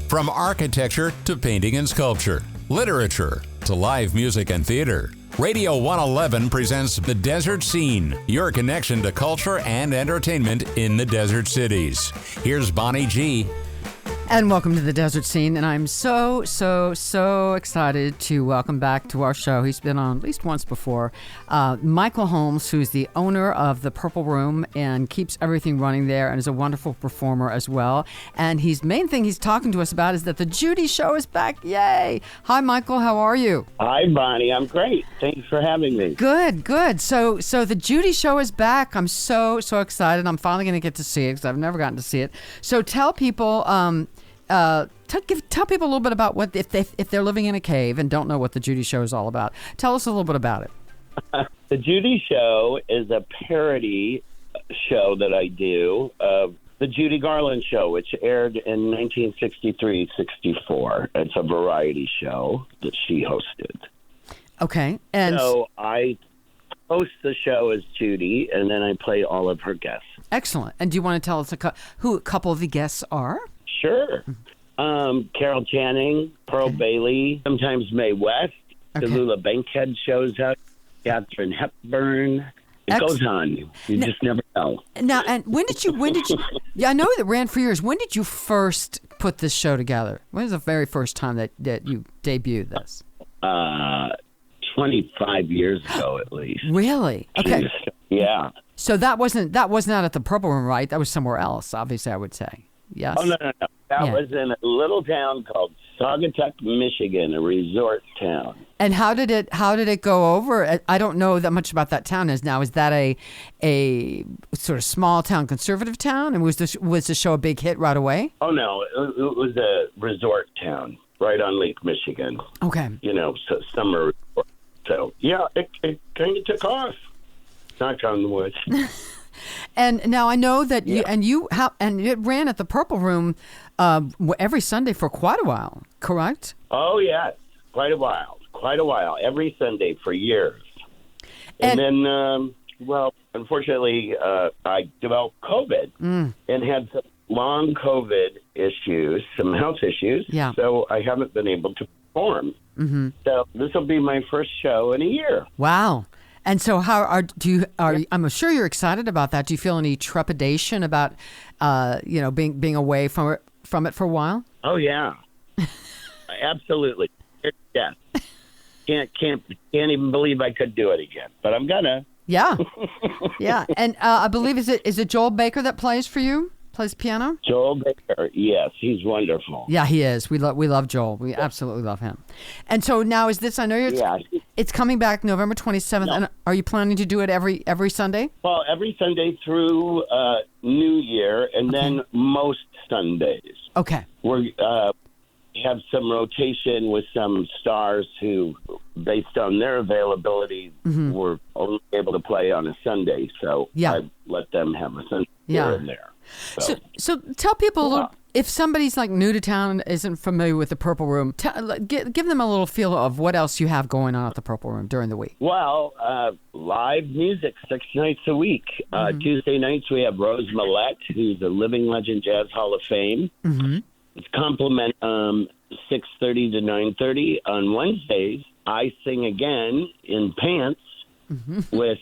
From architecture to painting and sculpture, literature to live music and theater, Radio 111 presents The Desert Scene, your connection to culture and entertainment in the desert cities. Here's Bonnie G. And welcome to The Desert Scene, and I'm so excited to welcome back to our show. He's been on at least once before. Michael Holmes, who's the owner of the Purple Room and keeps everything running there and is a wonderful performer as well. And his main thing he's talking to us about is that the Judy Show is back. Yay! Hi, Michael. How are you? Hi, Bonnie. I'm great. Thanks for having me. Good. So the Judy Show is back. I'm so excited. I'm finally going to get to see it because I've never gotten to see it. So tell people... tell people a little bit about what if they're living in a cave and don't know what the Judy Show is all about. Tell us a little bit about it. The Judy Show is a parody show that I do of the Judy Garland Show, which aired in 1963-64. It's a variety show that she hosted. Okay, and so I host the show as Judy, and then I play all of her guests. Excellent. And do you want to tell us who a couple of the guests are? Sure. Carol Channing, Pearl Bailey, sometimes Mae West, Tallulah Bankhead shows up, Katharine Hepburn. It goes on. You just never know. Now, and when did you, I know it ran for years. When did you first put this show together? When was the very first time that you debuted this? 25 years ago, at least. Really? Okay. Yeah. So that wasn't out at the Purple Room, right? That was somewhere else, obviously, I would say. Yes. Oh, no. That was in a little town called Saugatuck, Michigan, a resort town. And how did it go over? I don't know that much about that town. Is that a sort of small town, conservative town? And was the show a big hit right away? Oh, no. It was a resort town right on Lake Michigan. Okay. Summer resort. So, yeah, it kind of took off. Knock on wood. And now I know that it ran at the Purple Room every Sunday for quite a while, correct? Oh, yes, quite a while. Every Sunday for years. And then, unfortunately, I developed COVID and had some long COVID issues, some health issues. Yeah. So I haven't been able to perform. Mm-hmm. So this will be my first show in a year. Wow. And so, I'm sure you're excited about that. Do you feel any trepidation about, being away from it for a while? Oh yeah, absolutely. Yeah, can't even believe I could do it again, but I'm gonna. Yeah, yeah. And I believe is it Joel Baker that plays for you? Plays piano? Joel Baker, yes, he's wonderful. Yeah, he is. We love Joel. We absolutely love him. And so now is this? I know it's coming back November 27th. No. And are you planning to do it every Sunday? Well, every Sunday through New Year, and then most Sundays. Okay. We have some rotation with some stars who, based on their availability, were only able to play on a Sunday. So I let them have a Sunday here and there. So tell people a little, if somebody's like new to town and isn't familiar with the Purple Room, give them a little feel of what else you have going on at the Purple Room during the week. Well, live music 6 nights a week. Tuesday nights we have Rose Millette, who's a Living Legend Jazz Hall of Fame. Mm-hmm. It's compliment 6:30 to 9:30. On Wednesdays, I sing again in pants. Mm-hmm. With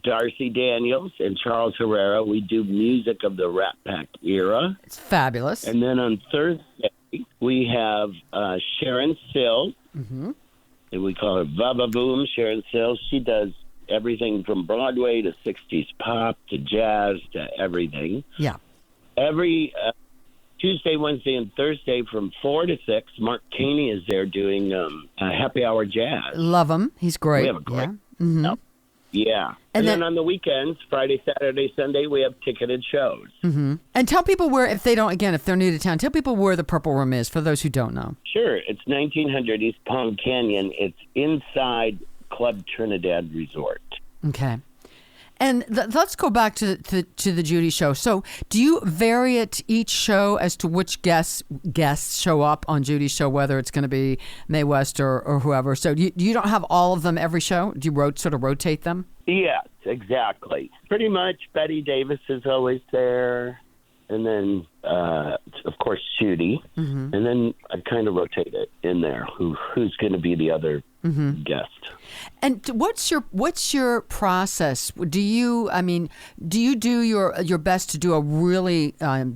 Darcy Daniels and Charles Herrera. We do music of the Rat Pack era. It's fabulous. And then on Thursday, we have Sharon Sills. Mm-hmm. And we call her Baba Boom, Sharon Sills. She does everything from Broadway to 60s pop to jazz to everything. Yeah. Every Tuesday, Wednesday, and Thursday from 4 to 6, Mark Caney is there doing happy hour jazz. Love him. He's great. We have a great. Yeah. Mm-hmm. Yeah. And then on the weekends, Friday, Saturday, Sunday, we have ticketed shows. Mm-hmm. And tell people where, if they're new to town, tell people where the Purple Room is for those who don't know. Sure. It's 1900 East Palm Canyon. It's inside Club Trinidad Resort. Okay. And let's go back to the Judy Show. So do you vary it each show as to which guests show up on Judy's show, whether it's going to be Mae West or whoever? So you don't have all of them every show? Do you sort of rotate them? Yes, exactly. Pretty much Betty Davis is always there. and then of course Judy, and then I kind of rotate it in there. Who's going to be the other guest? And what's your process? Do you do your best to do a really a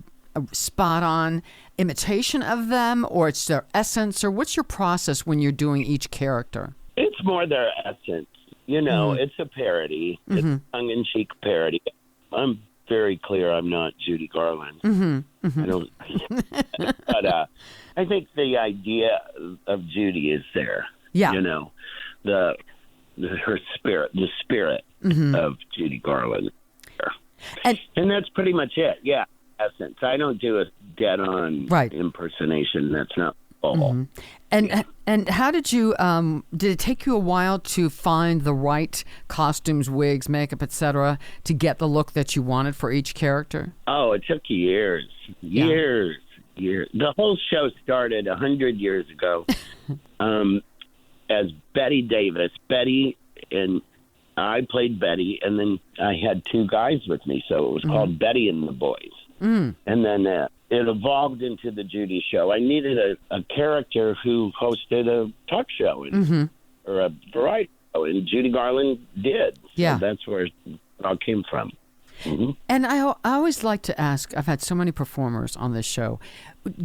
spot on imitation of them, or it's their essence, or what's your process when you're doing each character? It's more their essence. It's a parody. It's a tongue-in-cheek parody. I'm very clear I'm not Judy Garland. I don't. But I think the idea of Judy is there. Yeah. Her spirit, the spirit of Judy Garland. And that's pretty much it. Yeah, essence. I don't do a dead-on impersonation. That's not all. And how did you? Did it take you a while to find the right costumes, wigs, makeup, etc., to get the look that you wanted for each character? Oh, it took years. The whole show started 100 years ago as Betty Davis. Betty and I played Betty, and then I had two guys with me, so it was called Betty and the Boys. And then it evolved into the Judy Show. I needed a character who hosted a talk show or a variety show, and Judy Garland did. Yeah. So that's where it all came from. And I always like to ask, I've had so many performers on this show,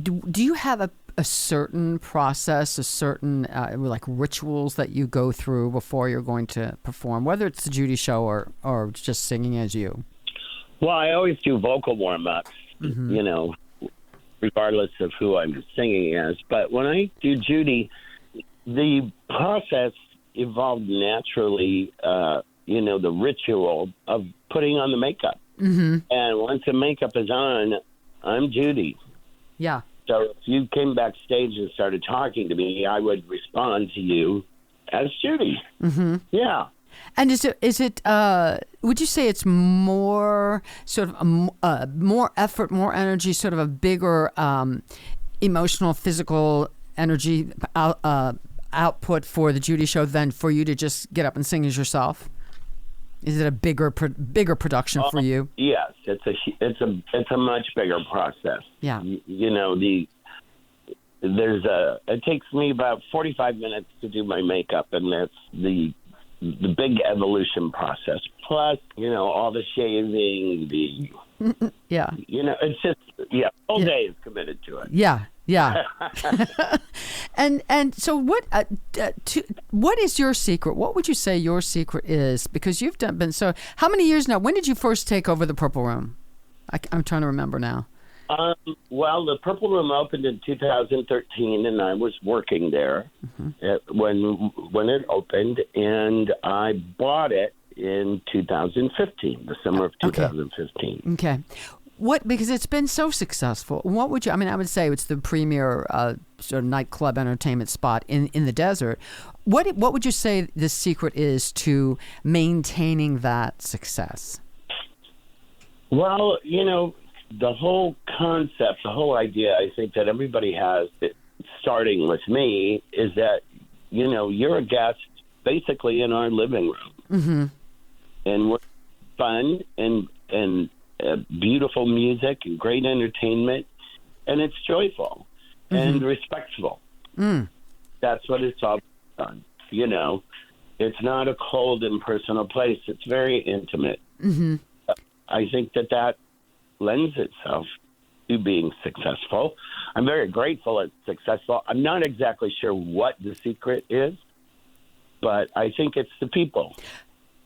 do you have a certain process, a certain like rituals that you go through before you're going to perform, whether it's the Judy Show or just singing as you? Well, I always do vocal warm-ups, regardless of who I'm singing as. But when I do Judy, the process evolved naturally, the ritual of putting on the makeup. And once the makeup is on, I'm Judy. Yeah. So if you came backstage and started talking to me, I would respond to you as Judy. Yeah. And is it? Would you say it's more sort of more effort, more energy, sort of a bigger emotional, physical energy output for the Judy Show than for you to just get up and sing as yourself? Is it a bigger production for you? Yes, it's a much bigger process. Yeah. It takes me about 45 minutes to do my makeup, and that's the big evolution process. Plus, all the shaving, it's just, whole day is committed to it. Yeah. And so what is your secret? What would you say your secret is? Because you've been so, how many years now? When did you first take over the Purple Room? I'm trying to remember now. Well, the Purple Room opened in 2013, and I was working there when it opened, and I bought it in 2015, the summer of 2015. Okay. Because it's been so successful. What would you? I would say it's the premier sort of nightclub entertainment spot in the desert. What would you say the secret is to maintaining that success? Well, the whole concept, the whole idea, I think that everybody has, starting with me, is that, you're a guest basically in our living room. And we're fun and beautiful music and great entertainment, and it's joyful and respectful. That's what it's all on. It's not a cold, impersonal place. It's very intimate. I think that lends itself to being successful. I'm very grateful it's successful. I'm not exactly sure what the secret is, but I think it's the people.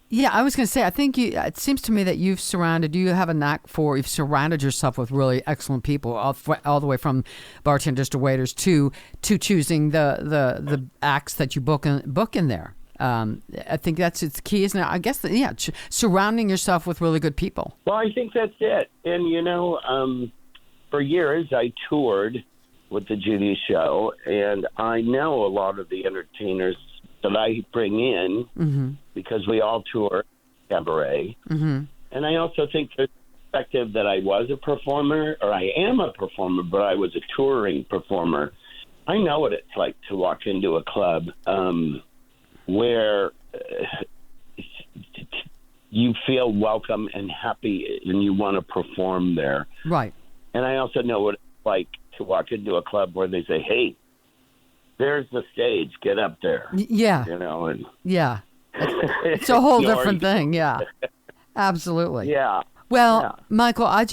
Yeah, I was going to say, I think it seems to me that you've surrounded yourself with really excellent people, all the way from bartenders to waiters to choosing the acts that you book in there. I think that's its key, isn't it? I guess, surrounding yourself with really good people. Well, I think that's it. And, for years I toured with the Judy Show, and I know a lot of the entertainers that I bring in because we all tour cabaret. And I also think there's the perspective that I was a performer, or I am a performer, but I was a touring performer. I know what it's like to walk into a club where you feel welcome and happy and you want to perform there. Right. And I also know what it's like to walk into a club where they say, hey, there's the stage, get up there. Yeah. And yeah. It's a whole different thing. Yeah. Absolutely. Yeah. Well, Michael, I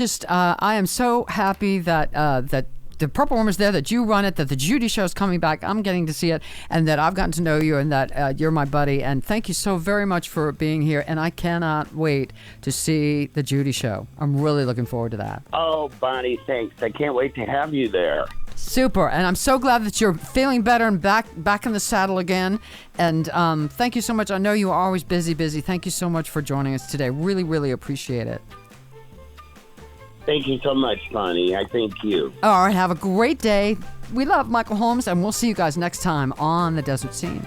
am so happy that the Purple Room is there, that you run it, that the Judy Show is coming back. I'm getting to see it, and that I've gotten to know you, and that you're my buddy. And thank you so very much for being here. And I cannot wait to see the Judy Show. I'm really looking forward to that. Oh, Bonnie, thanks. I can't wait to have you there. Super. And I'm so glad that you're feeling better and back in the saddle again. And thank you so much. I know you are always busy. Thank you so much for joining us today. Really, really appreciate it. Thank you so much, Bonnie. I thank you. All right. Have a great day. We love Michael Holmes, and we'll see you guys next time on The Desert Scene.